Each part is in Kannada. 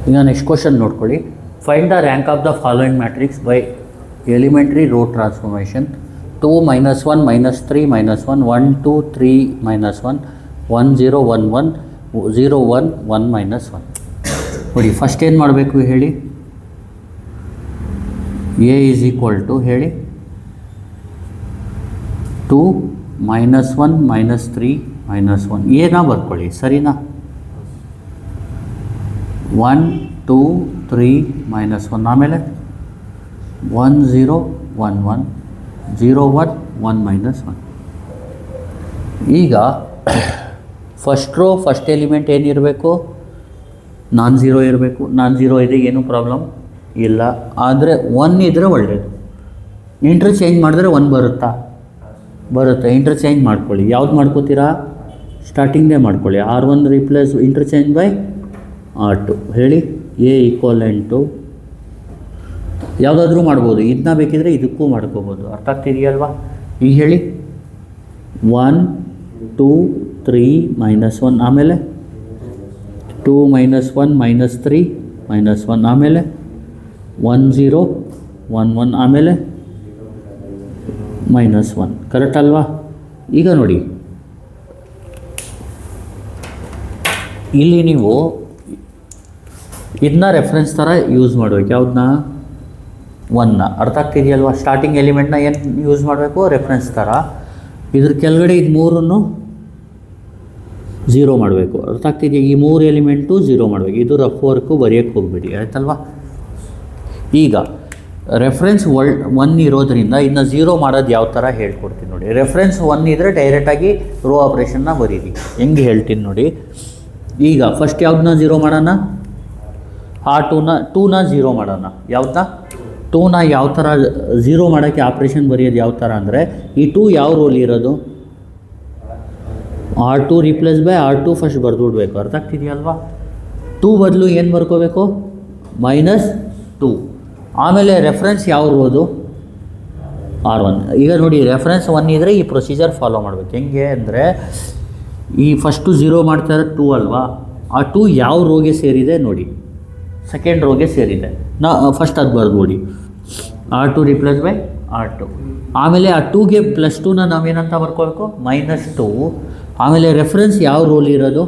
ಈಗ ನೆಕ್ಸ್ಟ್ ಕ್ವಶನ್ ನೋಡ್ಕೊಳ್ಳಿ. Find the rank of the following matrix by elementary row transformation 2 -1 -3 -1 1 2 3 -1 1 0 1 1 0 1 1 -1. ನೋಡಿ ಫಸ್ಟ್ ಏನು ಮಾಡಬೇಕು ಹೇಳಿ. ಎ ಈಸ್ ಈಕ್ವಲ್ ಟು ಹೇಳಿ 2 -1 -3 -1 ಏನ ಬರ್ಕೊಳ್ಳಿ ಸರಿನಾ. 1 2 3 -1 ಆಮೇಲೆ 1 0 1 1 0 1 1 -1. ಈಗ ಫಸ್ಟ್ ರೋ ಫಸ್ಟ್ ಎಲಿಮೆಂಟ್ ಏನಿರಬೇಕು, ನಾನ್ ಝೀರೋ ಇರಬೇಕು. ನಾನ್ ಝೀರೋ ಇದೆ, ಏನೂ ಪ್ರಾಬ್ಲಮ್ ಇಲ್ಲ. ಆದರೆ 1 ಇದ್ದರೆ ಒಳ್ಳೆಯದು. ಇಂಟರ್ಚೇಂಜ್ ಮಾಡಿದ್ರೆ 1 ಬರುತ್ತಾ? ಬರುತ್ತೆ. ಇಂಟರ್ಚೇಂಜ್ ಮಾಡ್ಕೊಳ್ಳಿ. ಯಾವ್ದು ಮಾಡ್ಕೋತೀರಾ? ಸ್ಟಾರ್ಟಿಂಗೇ ಮಾಡ್ಕೊಳ್ಳಿ. R1 replace interchange by R2 ಹೇಳಿ. ಎ ಈಕ್ವಲೆಂಟು ಯಾವುದಾದ್ರೂ ಮಾಡ್ಬೋದು. ಇದನ್ನ ಬೇಕಿದ್ರೆ ಇದಕ್ಕೂ ಮಾಡ್ಕೋಬೋದು. ಅರ್ಥ ಆಗ್ತಿದೆಯಲ್ವಾ? ಈಗ ಹೇಳಿ 1 2 3 -1 ಆಮೇಲೆ 2 -1 -3 -1 ಆಮೇಲೆ 1 0 1 1 ಆಮೇಲೆ -1. ಕರೆಕ್ಟ್ ಅಲ್ವಾ? ಈಗ ನೋಡಿ ಇಲ್ಲಿ ನೀವು ಇದನ್ನ ರೆಫರೆನ್ಸ್ ಥರ ಯೂಸ್ ಮಾಡಬೇಕು. ಯಾವುದನ್ನ? 1ನ. ಅರ್ಥ ಆಗ್ತಿದೆಯಲ್ವಾ? ಸ್ಟಾರ್ಟಿಂಗ್ ಎಲಿಮೆಂಟ್ನ ಏನು ಯೂಸ್ ಮಾಡಬೇಕು? ರೆಫರೆನ್ಸ್ ಥರ. ಇದ್ರ ಕೆಳಗಡೆ ಇದು ಮೂರನ್ನು 0 ಮಾಡಬೇಕು. ಅರ್ಥ ಆಗ್ತಿದೆಯಾ? ಈ 3 ಎಲಿಮೆಂಟು 0 ಮಾಡಬೇಕು. ಇದು ರಫ್ ವರ್ಕು ಬರೆಯೋಕ್ಕೆ ಹೋಗ್ಬೇಡಿ, ಆಯ್ತಲ್ವಾ? ಈಗ ರೆಫರೆನ್ಸ್ 1 ಇರೋದ್ರಿಂದ ಇನ್ನು 0 ಮಾಡೋದು ಯಾವ ಥರ ಹೇಳ್ಕೊಡ್ತೀನಿ ನೋಡಿ. ರೆಫರೆನ್ಸ್ 1 ಇದ್ದರೆ ಡೈರೆಕ್ಟಾಗಿ ರೋ ಆಪ್ರೇಷನ್ನ ಬರೀರಿ. ಹೆಂಗೆ ಹೇಳ್ತೀನಿ ನೋಡಿ. ಈಗ ಫಸ್ಟ್ ಯಾವ್ದನ್ನ 0 ಮಾಡೋಣ? ಟೂನ 0 ಮಾಡೋಣ. ಯಾವ್ದನ್ನ? 2ನ ಯಾವ ಥರ 0 ಮಾಡೋಕ್ಕೆ ಆಪ್ರೇಷನ್ ಬರೆಯೋದು ಯಾವ ಥರ ಅಂದರೆ, ಈ 2 ಯಾವ ರೋಲ್ ಇರೋದು? R2 replace by R2 first ಬರೆದುಬಿಡ್ಬೇಕು. ಅರ್ಥ ಆಗ್ತಿದೆಯಲ್ವಾ? 2 ಬದಲು ಏನು ಬರ್ಕೋಬೇಕು? -2. ಆಮೇಲೆ ರೆಫರೆನ್ಸ್ ಯಾವ ರೋದು? R1. ಈಗ ನೋಡಿ ರೆಫರೆನ್ಸ್ 1 ಇದ್ದರೆ ಈ ಪ್ರೊಸೀಜರ್ ಫಾಲೋ ಮಾಡಬೇಕು. ಹೆಂಗೆ ಅಂದರೆ, ಈ ಫಸ್ಟು 0 ಮಾಡ್ತಾ ಇರೋದು 2 ಅಲ್ವಾ? ಆ 2 ಯಾವ ರೋಗೆ ಸೇರಿದೆ ನೋಡಿ, ಸೆಕೆಂಡ್ ರೋಗೆ ಸೇರಿದೆ. ಫಸ್ಟ್ ಅದು ಬರ್ದುಬಿಡಿ. R2 replace by R2. ಆಮೇಲೆ ಆ 2ಗೆ +2ನ ನಾವೇನಂತ ಬರ್ಕೋಬೇಕು? -2. ಆಮೇಲೆ ರೆಫರೆನ್ಸ್ ಯಾವ ರೋಲ್ ಇರೋದು?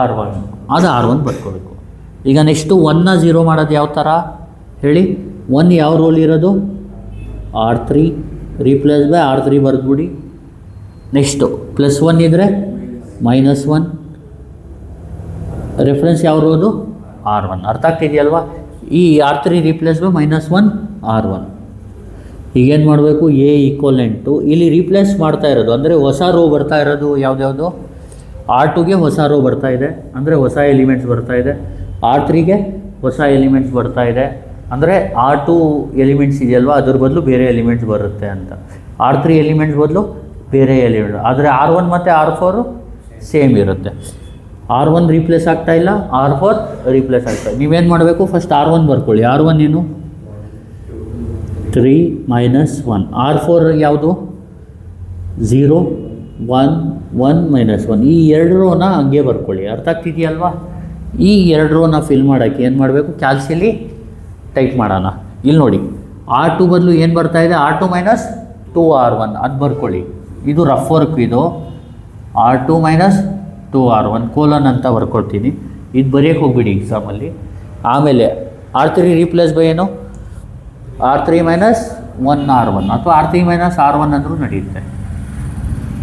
R1. ಅದು R1 ಬರ್ಕೋಬೇಕು. ಈಗ ನೆಕ್ಸ್ಟು 1ನ 0 ಮಾಡೋದು ಯಾವ ಥರ ಹೇಳಿ. 1 ಯಾವ ರೋಲ್ ಇರೋದು? R3 replace by R3 ಬರೆದ್ಬಿಡಿ. Next +1 ಇದ್ದರೆ -1. ರೆಫರೆನ್ಸ್ ಯಾವ ರೋದು? R1. ಅರ್ಥ ಆಗ್ತಿದೆಯಲ್ವಾ? ಈ R3 ರಿಪ್ಲೇಸ್ ಬೈ -1 R1. ಈಗೇನು ಮಾಡಬೇಕು? ಎ ಈಕ್ವಲೆಂಟು ಇಲ್ಲಿ ರೀಪ್ಲೇಸ್ ಮಾಡ್ತಾ ಇರೋದು ಅಂದರೆ ಹೊಸ ರೋ ಬರ್ತಾ ಇರೋದು ಯಾವುದ್ಯಾವುದು? R2ಗೆ ಹೊಸ ರೋ ಬರ್ತಾ ಇದೆ, ಅಂದರೆ ಹೊಸ ಎಲಿಮೆಂಟ್ಸ್ ಬರ್ತಾ ಇದೆ. R3ಗೆ ಹೊಸ ಎಲಿಮೆಂಟ್ಸ್ ಬರ್ತಾ ಇದೆ, ಅಂದರೆ R2 ಎಲಿಮೆಂಟ್ಸ್ ಇದೆಯಲ್ವ ಅದ್ರ ಬದಲು ಬೇರೆ ಎಲಿಮೆಂಟ್ಸ್ ಬರುತ್ತೆ ಅಂತ. R3 ಎಲಿಮೆಂಟ್ಸ್ ಬದಲು ಬೇರೆ ಎಲಿಮೆಂಟ್. ಆದರೆ R1 ಮತ್ತು R4 ಸೇಮ್ ಇರುತ್ತೆ. R1 ರೀಪ್ಲೇಸ್ ಆಗ್ತಾ ಇಲ್ಲ, R4 ರೀಪ್ಲೇಸ್ ಆಗ್ತಾ ಇಲ್ಲ. ನೀವೇನು ಮಾಡಬೇಕು? ಫಸ್ಟ್ R1 ಬರ್ಕೊಳ್ಳಿ. R1 ಏನು? 3 -1. R4 ಯಾವುದು? 0 1 1 -1. ಈ 2 ರೋನ ಹಂಗೆ ಬರ್ಕೊಳ್ಳಿ. ಅರ್ಥ ಆಗ್ತಿದೆಯಲ್ವಾ? ಈ 2 ರೋನ ಫಿಲ್ ಮಾಡೋಕ್ಕೆ ಏನು ಮಾಡಬೇಕು? ಕ್ಯಾಲ್ಸಿಲಿ ಟೈಪ್ ಮಾಡೋಣ. ಇಲ್ಲಿ ನೋಡಿ R2 ಬದಲು ಏನು ಬರ್ತಾಯಿದೆ? R2 - 2R1 ಅದು ಬರ್ಕೊಳ್ಳಿ. ಇದು ರಫ್ ವರ್ಕ್. ಇದು R2 - 2R1 ಕೋಲನ್ ಅಂತ ಬರ್ಕೊಳ್ತೀನಿ. ಇದು ಬರೆಯೋಕ್ಕೆ ಹೋಗ್ಬಿಡಿ ಎಕ್ಸಾಮಲ್ಲಿ. ಆಮೇಲೆ R3 ರೀಪ್ಲೇಸ್ ಬೈ ಏನು? R3 - 1R1 ಅಥವಾ R3 - R1 ಅಂದರೂ ನಡೆಯುತ್ತೆ.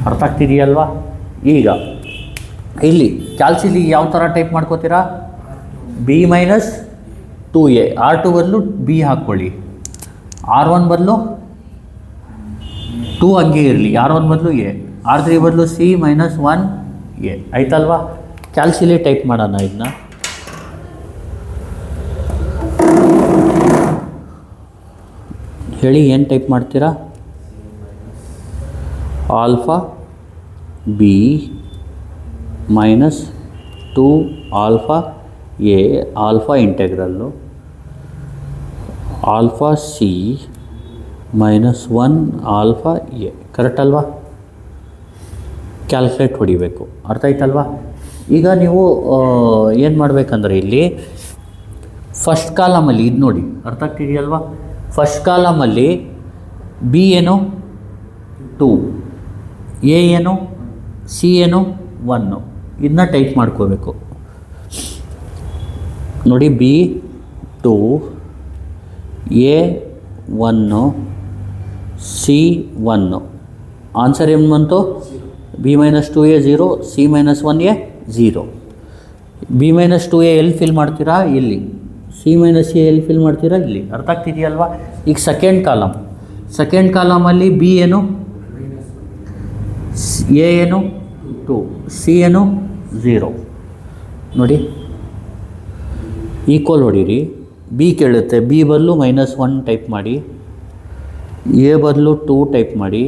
ಅರ್ಥ ಆಗ್ತಿದೆಯಲ್ವಾ? ಈಗ ಇಲ್ಲಿ ಕ್ಯಾಲ್ಸಿಲಿ ಯಾವ ಥರ ಟೈಪ್ ಮಾಡ್ಕೋತೀರಾ? B - 2A. R2 ಬದಲು B ಹಾಕ್ಕೊಳ್ಳಿ. R1 ಬದಲು 2 ಹಂಗೆ ಇರಲಿ. R1 ಬದಲು A. R3 ಬದಲು C - 1A. ಆಯ್ತಲ್ವಾ? ಕ್ಯಾಲ್ಸಿಲಿ ಟೈಪ್ ಮಾಡೋಣ. ಇದನ್ನ ಹೇಳಿ, ಏನು ಟೈಪ್ ಮಾಡ್ತೀರಾ? Alpha B -2 alpha A alpha integral alpha C -1 alpha A. Correct ಅಲ್ವಾ? ಕ್ಯಾಲ್ಕುಲೇಟ್ ಹೊಡಿಬೇಕು. ಅರ್ಥ ಆಯ್ತಲ್ವಾ? ಈಗ ನೀವು ಏನು ಮಾಡಬೇಕಂದ್ರೆ ಇಲ್ಲಿ ಫಸ್ಟ್ ಕಾಲಮಲ್ಲಿ ಇದು ನೋಡಿ, ಅರ್ಥ ಆಗ್ತಿದೆಯಲ್ವಾ? ಫಸ್ಟ್ ಕಾಲಮಲ್ಲಿ ಬಿ ಏನು 2, ಎ ಏನು, ಸಿ ಏನು 1, ಇದನ್ನ ಟೈಪ್ ಮಾಡ್ಕೋಬೇಕು ನೋಡಿ. B 2, A 1, C 1. ಆನ್ಸರ್ ಏನು ಬಂತು? B minus 2a 0, C minus 1a 0. B minus 2a ಎಲ್ಲಿ ಫಿಲ್ ಮಾಡ್ತೀರಾ? ಇಲ್ಲಿ. ಸಿ ಮೈನಸ್ ಎ ಎಲ್ಲಿ ಫಿಲ್ ಮಾಡ್ತೀರಾ? ಇಲ್ಲಿ. ಅರ್ಥ ಆಗ್ತಿದೆಯಲ್ವಾ? ಈಗ ಸೆಕೆಂಡ್ ಕಾಲಮಲ್ಲಿ ಬಿ ಏನು, ಎ ಏನು 2, ಸಿ ಏನು 0 ನೋಡಿ. ಈಕ್ವಲ್ ಹೊಡೀರಿ. ಬಿ ಕೇಳುತ್ತೆ, ಬಿ ಬದಲು -1 ಟೈಪ್ ಮಾಡಿ, ಎ ಬದಲು 2 ಟೈಪ್ ಮಾಡಿ,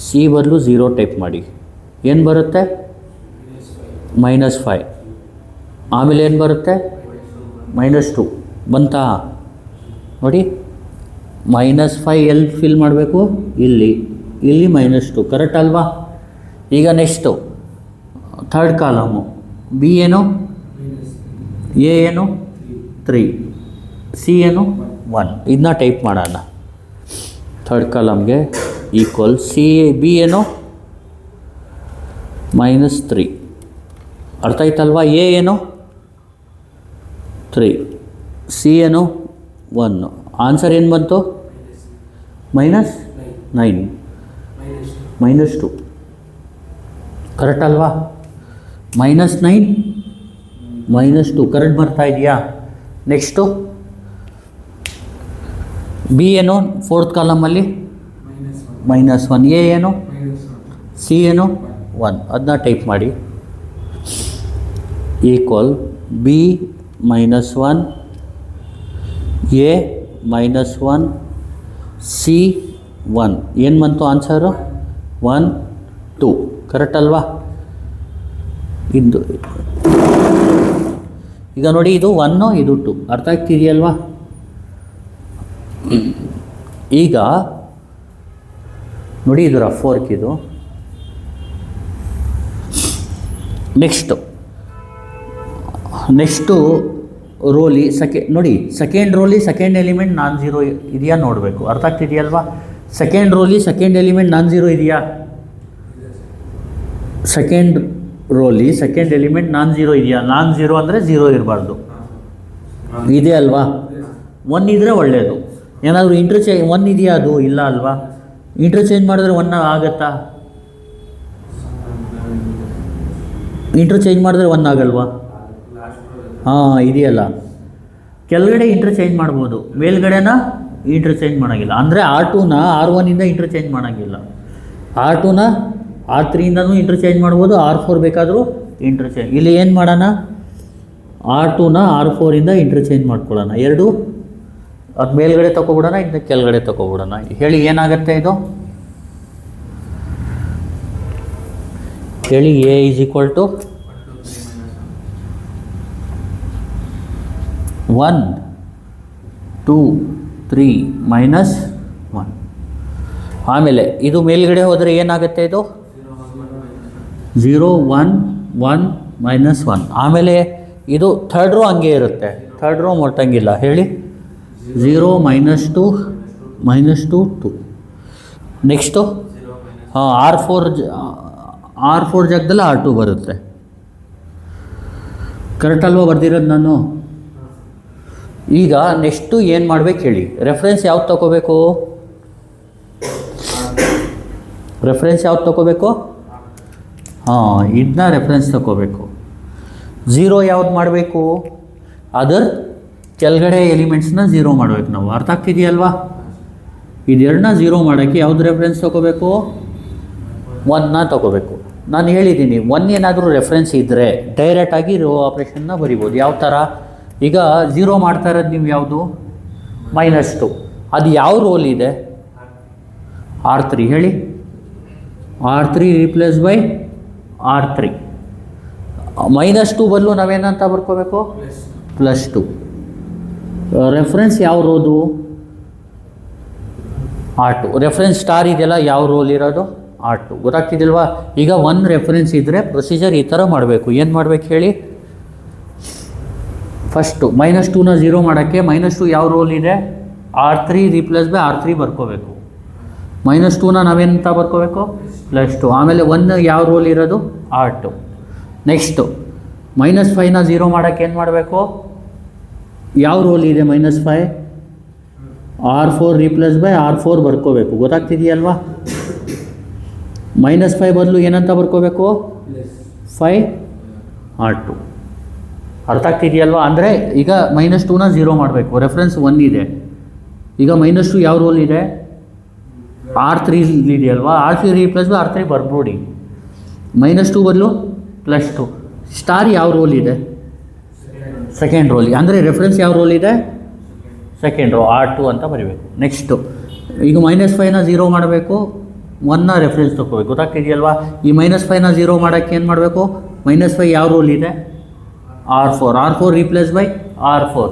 ಸಿ ಬದಲು 0 ಟೈಪ್ ಮಾಡಿ. ಏನು ಬರುತ್ತೆ? -5. ಆಮೇಲೆ ಏನು ಬರುತ್ತೆ? -2 ಬಂತಾ ನೋಡಿ. -5 ಎಲ್ಲಿ ಫಿಲ್ ಮಾಡಬೇಕು? ಇಲ್ಲಿ -2. ಕರೆಕ್ಟ್ ಅಲ್ವಾ? ಈಗ ನೆಕ್ಸ್ಟು ಥರ್ಡ್ ಕಾಲಮು. ಬಿ ಏನು, ಎ ಏನು 3, ಸಿ ಏನು 1. ಇದನ್ನ ಟೈಪ್ ಮಾಡೋಣ. ಥರ್ಡ್ ಕಾಲಮ್ಗೆ ಈಕ್ವಲ್ ಸಿ ಬಿ ಏನು -3. ಅರ್ಥ ಆಯ್ತಲ್ವಾ? ಎ ಏನು 3, ಸಿ ಏನು 1. ಆನ್ಸರ್ ಏನು ಬಂತು? -9, -2. ಕರೆಕ್ಟ್ ಅಲ್ವಾ? -9, -2 ಕರೆಕ್ಟ್ ಬರ್ತಾ ಇದೆಯಾ? ನೆಕ್ಸ್ಟು ಬಿ ಏನು ಫೋರ್ತ್ ಕಾಲಮಲ್ಲಿ -1, ಎ ಏನು, ಸಿ ಏನು 1. ಅದನ್ನ ಟೈಪ್ ಮಾಡಿ. Equal B -1, A -1, C 1. ಏನು ಬಂತು ಆನ್ಸರು? 1, 2. ಕರೆಕ್ಟ್ ಅಲ್ವಾ? ಇದು ಈಗ ನೋಡಿ, ಇದು 1, ಇದು 2. ಅರ್ಥ ಆಗ್ತಿದೆಯಲ್ವಾ? ಈಗ ನೋಡಿ, ಇದು ರಫ್ ವರ್ಕ್ ಇದು. ನೆಕ್ಸ್ಟು ರೋಲಿ ನೋಡಿ, ಸೆಕೆಂಡ್ ರೋಲಿ ಸೆಕೆಂಡ್ ಎಲಿಮೆಂಟ್ ನಾನ್-0 ಇದೆಯಾ ನೋಡಬೇಕು. ಅರ್ಥ ಆಗ್ತಿದೆಯಲ್ವಾ? ಸೆಕೆಂಡ್ ರೋಲಿ ಸೆಕೆಂಡ್ ಎಲಿಮೆಂಟ್ ನಾನ್-0 ಇದೆಯಾ? ಸೆಕೆಂಡ್ ರೋಲಿ ಸೆಕೆಂಡ್ ಎಲಿಮೆಂಟ್ ನಾನ್-0 ಇದೆಯಾ? ನಾನ್-0 ಅಂದರೆ 0 ಇರಬಾರ್ದು. ಇದೆ ಅಲ್ವಾ? 1 ಇದ್ದರೆ ಒಳ್ಳೆಯದು. ಏನಾದರೂ ಇಂಟರ್ಚೇಂಜ್ 1 ಇದೆಯಾ? ಅದು ಇಲ್ಲ ಅಲ್ವಾ? ಇಂಟರ್ಚೇಂಜ್ ಮಾಡಿದ್ರೆ 1 ಆಗುತ್ತಾ? ಇಂಟರ್ಚೇಂಜ್ ಮಾಡಿದ್ರೆ 1 ಆಗಲ್ವಾ? ಹಾಂ, ಇದೆಯಲ್ಲ. ಕೆಳಗಡೆ ಇಂಟರ್ಚೇಂಜ್ ಮಾಡ್ಬೋದು, ಮೇಲ್ಗಡೆನ ಇಂಟರ್ಚೇಂಜ್ ಮಾಡೋಂಗಿಲ್ಲ. ಅಂದರೆ R2ನ R1ಇಂದ ಇಂಟರ್ಚೇಂಜ್ ಮಾಡೋಂಗಿಲ್ಲ. R2ನ R3ಇಂದನೂ ಇಂಟರ್ಚೇಂಜ್ ಮಾಡ್ಬೋದು, R4 ಬೇಕಾದರೂ ಇಂಟರ್ಚೇಂಜ್. ಇಲ್ಲಿ ಏನು ಮಾಡೋಣ? R2ನ R4ಇಂದ ಇಂಟರ್ಚೇಂಜ್ ಮಾಡ್ಕೊಳ್ಳೋಣ. ಎರಡು ಅದು ಮೇಲ್ಗಡೆ ತೊಗೊಬಿಡೋಣ, ಇನ್ನು ಕೆಳಗಡೆ ತೊಗೊಬಿಡೋಣ. ಹೇಳಿ ಏನಾಗುತ್ತೆ ಇದು? ಹೇಳಿ. A is equal to 1, 2, 3 -1. ಆಮೇಲೆ ಇದು ಮೇಲ್ಗಡೆ ಹೋದರೆ ಏನಾಗುತ್ತೆ? ಇದು 0, 1, 1 -1. ಆಮೇಲೆ ಇದು ಥರ್ಡ್ ರೋ ಹಂಗೆ ಇರುತ್ತೆ. ಥರ್ಡ್ ರೋ ಮೊಟ್ಟಂಗಿಲ್ಲ. ಹೇಳಿ. 0, -2, -2, 2. ನೆಕ್ಸ್ಟು ಹಾಂ, R4 ಜಾಗದಲ್ಲಿ R2 ಬರುತ್ತೆ. ಕರೆಕ್ಟ್ ಅಲ್ವಾ ಬರ್ದಿರೋದು ನಾನು? ಈಗ ನೆಕ್ಸ್ಟು ಏನು ಮಾಡ್ಬೇಕು ಹೇಳಿ? ರೆಫರೆನ್ಸ್ ಯಾವ್ದು ತೊಗೋಬೇಕು? ಹಾಂ, ಇದನ್ನ ರೆಫರೆನ್ಸ್ ತೊಗೋಬೇಕು. 0 ಯಾವ್ದು ಮಾಡಬೇಕು? ಅದರ್ ಕೆಳಗಡೆ ಎಲಿಮೆಂಟ್ಸ್ನ 0 ಮಾಡಬೇಕು ನಾವು. ಅರ್ಥ ಆಗ್ತಿದೆಯಲ್ವಾ? ಇದೆರಡನ್ನ 0 ಮಾಡೋಕ್ಕೆ ಯಾವ್ದು ರೆಫರೆನ್ಸ್ ತೊಗೋಬೇಕು? 1ನ ತೊಗೋಬೇಕು. ನಾನು ಹೇಳಿದ್ದೀನಿ, 1 ಏನಾದರೂ ರೆಫರೆನ್ಸ್ ಇದ್ದರೆ ಡೈರೆಕ್ಟಾಗಿ ರೋ ಆಪ್ರೇಷನ್ನ ಬರಿಬೋದು. ಯಾವ ಥರ? ಈಗ 0 ಮಾಡ್ತಾ ಇರೋದು ನೀವು ಯಾವುದು? -2. ಅದು ಯಾವ ರೋಲ್ ಇದೆ? R3. ಹೇಳಿ. R3 replace by R3. -2 ಬದಲು ನಾವೇನಂತ ಬರ್ಕೋಬೇಕು? +2. ರೆಫರೆನ್ಸ್ ಯಾವ ರೋದು? R2. ರೆಫರೆನ್ಸ್ ಸ್ಟಾರ್ ಇದೆಯಲ್ಲ, ಯಾವ ರೋಲ್ ಇರೋದು? R2. ಗೊತ್ತಾಗ್ತಿದ್ದಿಲ್ವಾ? ಈಗ 1 ರೆಫರೆನ್ಸ್ ಇದ್ದರೆ ಪ್ರೊಸೀಜರ್ ಈ ಥರ ಮಾಡಬೇಕು. ಏನು ಮಾಡಬೇಕು ಹೇಳಿ? ಫಸ್ಟು -2ನ 0 ಮಾಡೋಕ್ಕೆ -2 ಯಾವ ರೋಲ್ ಇದೆ, R3 ರೀಪ್ಲೇಸ್ ಬೈ R3 ಬರ್ಕೋಬೇಕು. -2ನ ನಾವೇನಂತ ಬರ್ಕೋಬೇಕು, +2. ಆಮೇಲೆ 1 ಯಾವ ರೋಲ್ ಇರೋದು, R2. ನೆಕ್ಸ್ಟು -5ನ 0 ಮಾಡೋಕ್ಕೆ ಏನು ಮಾಡಬೇಕು, ಯಾವ ರೋಲ್ ಇದೆ -5, R4 ರೀಪ್ಲೇಸ್ ಬೈ R4 ಬರ್ಕೋಬೇಕು. ಗೊತ್ತಾಗ್ತಿದೆಯಲ್ವಾ? -5 ಬದಲು ಏನಂತ ಬರ್ಕೋಬೇಕು, 5R2. ಅರ್ಥ ಆಗ್ತಿದೆಯಲ್ವಾ? ಅಂದರೆ ಈಗ -2ನ 0 ಮಾಡಬೇಕು, ರೆಫರೆನ್ಸ್ 1 ಇದೆ. ಈಗ -2 ಯಾವ ರೋಲ್ ಇದೆ, R3 ಇದೆಯಲ್ವಾ, R3 ರೀಪ್ಲೇಸ್ ಬೈ R3 ಬರ್ಬೋಡಿ. -2 ಬದಲು +2. ಸ್ಟಾರ್ ಯಾವ ರೋಲ್ ಇದೆ, ಸೆಕೆಂಡ್ ರೋಲ್. ಅಂದರೆ ರೆಫರೆನ್ಸ್ ಯಾವ ರೋಲ್ ಇದೆ, ಸೆಕೆಂಡ್ ರೋ, R2 ಅಂತ ಬರೀಬೇಕು. ನೆಕ್ಸ್ಟು ಈಗ -5ನ 0 ಮಾಡಬೇಕು, 1ನ ರೆಫರೆನ್ಸ್ ತೊಗೋಬೇಕು. ಗೊತ್ತಾಗ್ತಿದೆಯಲ್ವಾ? ಈ -5ನ 0 ಮಾಡೋಕ್ಕೆ ಏನು ಮಾಡಬೇಕು, -5 ಯಾವ ರೋಲ್ ಇದೆ, R4 ರೀಪ್ಲೇಸ್ ಬೈ R4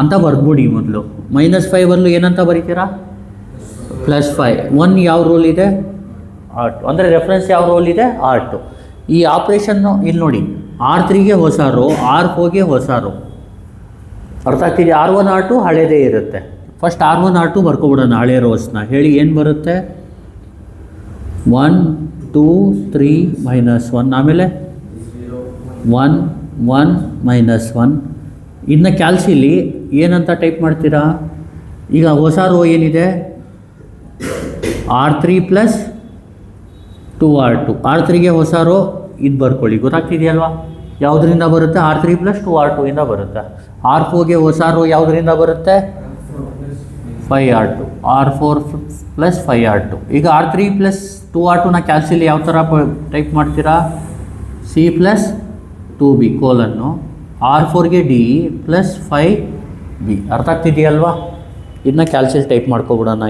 ಅಂತ ಬರ್ಬಿಡಿ. ಮೊದಲು -5 ಬದಲು ಏನಂತ ಬರೀತೀರಾ, +5. 1 ಯಾವ ರೋಲ್ ಇದೆ, R2. ಅಂದರೆ ರೆಫರೆನ್ಸ್ ಯಾವ ರೋಲ್ ಇದೆ, R2. ಈ ಆಪ್ರೇಷನ್ನು ಇಲ್ಲಿ ನೋಡಿ, R3ಗೆ ಹೊಸ ರೋ, R4ಗೆ ಹೊಸ ರೋ. ಅರ್ಥ ಆಗ್ತಿದೆ? R1 R2 ಹಳೇದೇ ಇರುತ್ತೆ. ಫಸ್ಟ್ R1 R2 ಬರ್ಕೊಬಿಡೋಣ ಹಳೆ ರೋಸ್ನ. ಹೇಳಿ ಏನು ಬರುತ್ತೆ, 1 2 3 -1, ಆಮೇಲೆ 1 1 -1. ಇನ್ನು ಕ್ಯಾಲ್ಸಿಲಿ ಏನಂತ ಟೈಪ್ ಮಾಡ್ತೀರಾ, ಈಗ ಹೊಸ ರೋ ಏನಿದೆ, R3 + 2R2. R3ಗೆ ಹೊಸ ರೋ ಇದು ಬರ್ಕೊಳ್ಳಿ. ಗೊತ್ತಾಗ್ತಿದೆಯಲ್ವಾ? ಯಾವುದರಿಂದ ಬರುತ್ತೆ, R3 + 2R2 ಇಂದ ಬರುತ್ತೆ. R4ಗೆ ಹೊಸ ರೋ ಯಾವುದರಿಂದ ಬರುತ್ತೆ, 5R2. R4 + 5R2. ಈಗ R3 + 2R2ನ ಕ್ಯಾಲ್ಸಿಲಿ ಯಾವ ಥರ ಟೈಪ್ ಮಾಡ್ತೀರಾ, C + 2B ಕೋಲನ್ನು, R4ಗೆ D + 5B. ಅರ್ಥ ಆಗ್ತಿದೆಯಲ್ವಾ? ಇದನ್ನ ಕ್ಯಾಲ್ಸಿಲಿ ಟೈಪ್ ಮಾಡ್ಕೊಬಿಡೋಣ.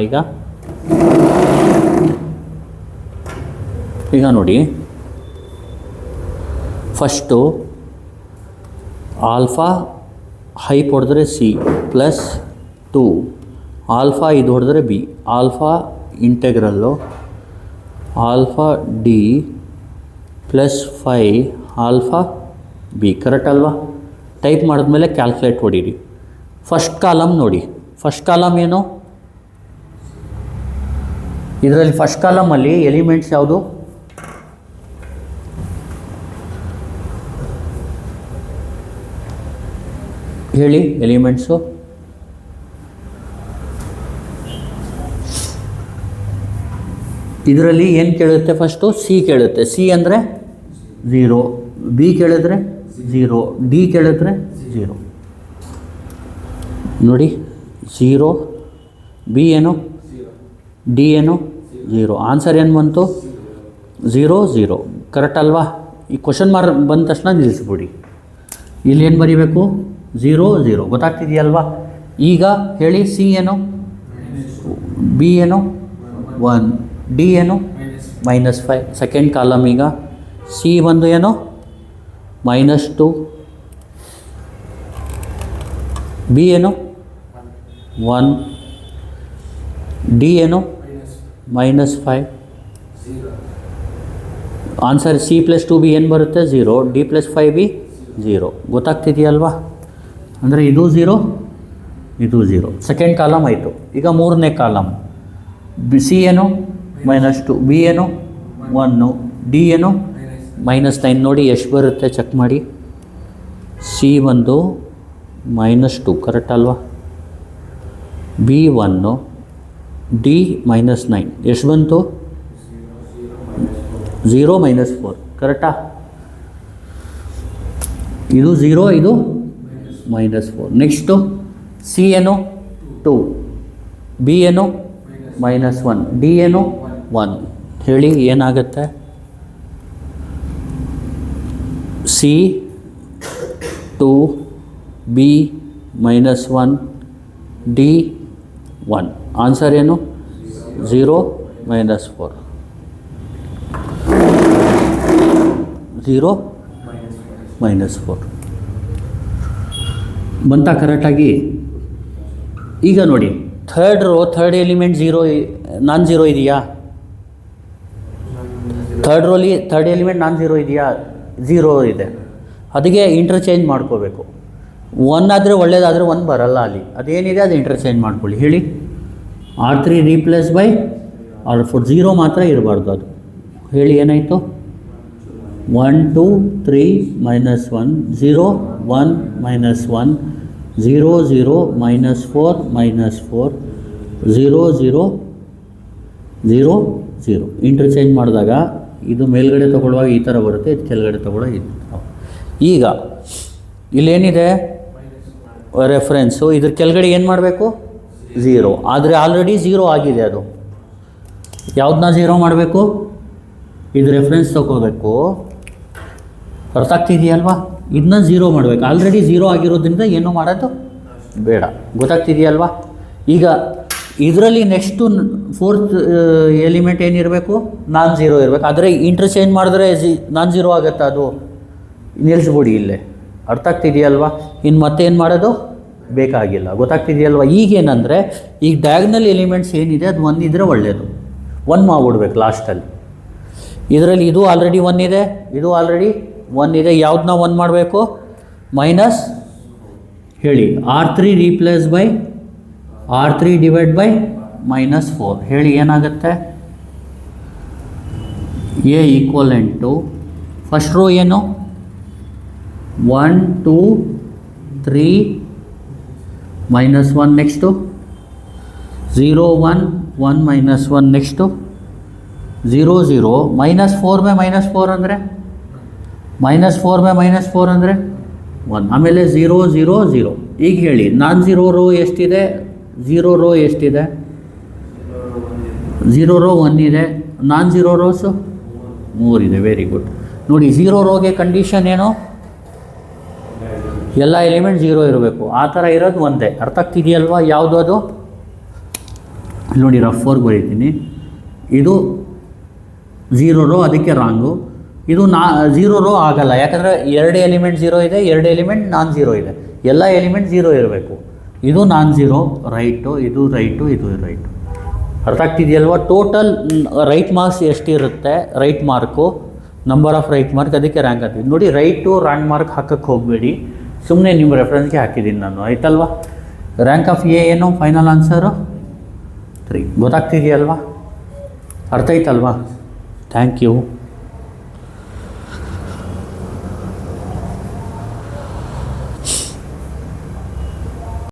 ಈಗ ನೋಡಿ, ಫಸ್ಟು ಆಲ್ಫಾ ಹೈಪ್ ಹೊಡೆದ್ರೆ C +2, ಆಲ್ಫಾ ಇದು ಹೊಡೆದ್ರೆ B, alpha integral alpha D + 5 alpha B. Correct ಅಲ್ವಾ? ಟೈಪ್ ಮಾಡಿದ್ಮೇಲೆ ಕ್ಯಾಲ್ಕುಲೇಟ್ ಹೊಡೀರಿ. ಫಸ್ಟ್ ಕಾಲಮ್ ನೋಡಿ, ಫಸ್ಟ್ ಕಾಲಮ್ ಏನು, ಇದರಲ್ಲಿ ಫಸ್ಟ್ ಕಾಲಮಲ್ಲಿ ಎಲಿಮೆಂಟ್ಸ್ ಯಾವುದು, ಹೇಳಿ ಎಲಿಮೆಂಟ್ಸು. ಇದರಲ್ಲಿ ಏನು ಕೇಳುತ್ತೆ, ಫಸ್ಟು C ಕೇಳುತ್ತೆ. C ಅಂದರೆ 0, B ಕೇಳಿದ್ರೆ 0, D ಕೇಳಿದ್ರೆ 0. ನೋಡಿ 0, B ಏನು, D ಏನು, 0. ಆನ್ಸರ್ ಏನು ಬಂತು, 0 0. ಕರೆಕ್ಟ್ ಅಲ್ವಾ? ಈ ಕ್ವಶನ್ ಮಾರ್ಕ್ ಬಂದ ತಕ್ಷಣ ನಿಲ್ಲಿಸ್ಬಿಡಿ. ಇಲ್ಲಿ ಏನು ಬರೀಬೇಕು, 0 0. ಗೊತ್ತಾಗ್ತಿದೆಯಲ್ವಾ? ಈಗ ಹೇಳಿ, C ಏನು, B ಏನು, 1, D ಏನು, -5. Second column. ಈಗ C ಬಂದು ಏನು, -2, B ಏನು, 1, D ಏನು, -5. ಆನ್ಸರ್ C + 2B ಏನು ಬರುತ್ತೆ, 0, D + 5B 0. ಗೊತ್ತಾಗ್ತಿದೆಯಲ್ವಾ? ಅಂದರೆ ಇದು 0, ಇದು 0. ಸೆಕೆಂಡ್ ಕಾಲಮ್ ಆಯಿತು. ಈಗ ಮೂರನೇ ಕಾಲಮ್, C ಏನು, -2, B ಏನು, 1, D ಏನು, -9. ನೋಡಿ ಎಷ್ಟು ಬರುತ್ತೆ ಚೆಕ್ ಮಾಡಿ. C ಬಂದು -2, ಕರೆಕ್ಟ್ ಅಲ್ವಾ, B 1, D -9. ಎಷ್ಟು ಬಂತು, 0 -4. ಕರೆಕ್ಟಾ? ಇದು 0, ಇದು -4. ನೆಕ್ಸ್ಟು C ಏನು, 2, B ಏನು, -1, D ಏನು, 1. ಹೇಳಿ ಏನಾಗುತ್ತೆ, C 2, B -1, D 1. ಆನ್ಸರ್ ಏನು, 0 -4. 0 -4 ಬಂತಾ ಕರೆಕ್ಟಾಗಿ? ಈಗ ನೋಡಿ, ಥರ್ಡ್ ರೋ, ಥರ್ಡ್ ಎಲಿಮೆಂಟ್ 0 ನಾನ್ 0 ಇದೆಯಾ, ಥರ್ಡ್ ರೋಲಿ ಥರ್ಡ್ ಎಲಿಮೆಂಟ್ ನಾನ್ 0 ಇದೆಯಾ, 0 ಇದೆ. ಅದಕ್ಕೆ ಇಂಟರ್ಚೇಂಜ್ ಮಾಡ್ಕೋಬೇಕು. 1 ಆದರೆ ಒಳ್ಳೇದಾದರೆ 1 ಬರಲ್ಲ ಅಲ್ಲಿ, ಅದೇನಿದೆ ಅದು ಇಂಟರ್ಚೇಂಜ್ ಮಾಡ್ಕೊಳ್ಳಿ. ಹೇಳಿ R3 ರೀಪ್ಲೇಸ್ ಬೈ R4, 0 ಮಾತ್ರ ಇರಬಾರ್ದು ಅದು. ಹೇಳಿ ಏನಾಯಿತು? 1 2 3 -1 0 1 -1 0 0 -4 -4 0 0 0 0. ಇಂಟರ್ಚೇಂಜ್ ಮಾಡಿದಾಗ ಇದು ಮೇಲ್ಗಡೆ ತೊಗೊಳ್ಳುವಾಗ ಈ ಥರ ಬರುತ್ತೆ, ಇದು ಕೆಳಗಡೆ ತೊಗೊಳ್ಳೋ ಇದು. ಈಗ ಇಲ್ಲೇನಿದೆ ರೆಫರೆನ್ಸು, ಇದ್ರ ಕೆಳಗಡೆ ಏನು ಮಾಡಬೇಕು? 0. ಆದರೆ ಆಲ್ರೆಡಿ 0 ಆಗಿದೆ. ಅದು ಯಾವುದನ್ನ 0 ಮಾಡಬೇಕು? ಇದು ರೆಫರೆನ್ಸ್ ತೊಗೋಬೇಕು. ಅರ್ಥ ಆಗ್ತಿದೆಯಲ್ವಾ? ಇದನ್ನ 0 ಮಾಡಬೇಕು. ಆಲ್ರೆಡಿ 0 ಆಗಿರೋದ್ರಿಂದ ಏನೂ ಮಾಡೋದು ಬೇಡ. ಗೊತ್ತಾಗ್ತಿದೆಯಲ್ವಾ? ಈಗ ಇದರಲ್ಲಿ ನೆಕ್ಸ್ಟು 4th ಎಲಿಮೆಂಟ್ ಏನಿರಬೇಕು? ನಾನ್ 0 ಇರಬೇಕು. ಆದರೆ ಇಂಟರ್ಚೇಂಜ್ ಮಾಡಿದ್ರೆ ನಾನ್ 0 ಆಗುತ್ತೆ, ಅದು ನಿಲ್ಲಿಸ್ಬಿಡಿ ಇಲ್ಲೇ. ಅರ್ಥ ಆಗ್ತಿದೆಯಲ್ವಾ? ಇನ್ನು ಮತ್ತೇನು ಮಾಡೋದು ಬೇಕಾಗಿಲ್ಲ. ಗೊತ್ತಾಗ್ತಿದೆಯಲ್ವಾ? ಈಗೇನಂದರೆ ಈಗ ಡಯಾಗ್ನಲ್ ಎಲಿಮೆಂಟ್ಸ್ ಏನಿದೆ ಅದು 1 ಇದ್ದರೆ ಒಳ್ಳೆಯದು. 1 ಮಾಡಿಬಿಡ್ಬೇಕು ಲಾಸ್ಟಲ್ಲಿ. ಇದರಲ್ಲಿ ಇದು ಆಲ್ರೆಡಿ 1 ಇದೆ, ಇದು ಆಲ್ರೆಡಿ 1 ಇದೆ. ಯಾವುದನ್ನ 1 ಮಾಡಬೇಕು? ಮೈನಸ್ ಹೇಳಿ R3 replace by R3 divide by -4. ಹೇಳಿ ಏನಾಗುತ್ತೆ? A ಈಕ್ವಲೆಂಟು ಫಸ್ಟ್ ರೋ ಏನು? 1 2 3 -1 ನೆಕ್ಸ್ಟು 0 1 1 -1 ನೆಕ್ಸ್ಟು 0 0 -4 ಮೇ -4 ಅಂದರೆ -4 ಮೇ -4 ಅಂದರೆ 1. ಆಮೇಲೆ 0 0 0. ಈಗ ಹೇಳಿ ನಾನ್ 0 ರೋ ಎಷ್ಟಿದೆ? 0 ರೋ ಎಷ್ಟಿದೆ? 0 ರೋ 1 ಇದೆ. ನಾನ್ 0 ರೋಸು 3 ಇದೆ. Very good. ನೋಡಿ 0 ರೋಗೆ ಕಂಡೀಷನ್ ಏನು? ಎಲ್ಲ ಎಲಿಮೆಂಟ್ 0 ಇರಬೇಕು. ಆ ಥರ ಇರೋದು ಒಂದೇ. ಅರ್ಥ ಆಗ್ತಿದೆಯಲ್ವಾ? ಯಾವುದು ಅದು? ನೋಡಿ ರಫ್ ವರ್ಕ್ ಬರೀತೀನಿ. ಇದು 0 ರೋ, ಅದಕ್ಕೆ ರಾಂಗು. ಇದು 0 ರೋ ಆಗಲ್ಲ, ಯಾಕಂದರೆ 2 ಎಲಿಮೆಂಟ್ 0 ಇದೆ, 2 ಎಲಿಮೆಂಟ್ ನಾನ್ 0 ಇದೆ. ಎಲ್ಲ ಎಲಿಮೆಂಟ್ 0 ಇರಬೇಕು. ಇದು ನಾನ್ 0 ರೈಟು, ಇದು ರೈಟು, ಇದು ರೈಟು. ಅರ್ಥ ಆಗ್ತಿದೆಯಲ್ವಾ? ಟೋಟಲ್ ರೈಟ್ ಮಾರ್ಕ್ಸ್ ಎಷ್ಟಿರುತ್ತೆ? Right mark, number of right mark, ಅದಕ್ಕೆ ರ್ಯಾಂಕ್ ಆಗ್ತಿದೆ. ನೋಡಿ ರೈಟು ರಾಂಕ್ ಮಾರ್ಕ್ ಹಾಕಕ್ಕೆ ಹೋಗಬೇಡಿ, ಸುಮ್ಮನೆ ನಿಮ್ಮ ರೆಫರೆನ್ಸ್ಗೆ ಹಾಕಿದ್ದೀನಿ ನಾನು. ಆಯ್ತಲ್ವಾ? ರ್ಯಾಂಕ್ ಆಫ್ ಎ ಏನು? Final answer 3. ಗೊತ್ತಾಗ್ತಿದೆಯಲ್ವಾ? ಅರ್ಥ ಆಯ್ತಲ್ವಾ? Thank you.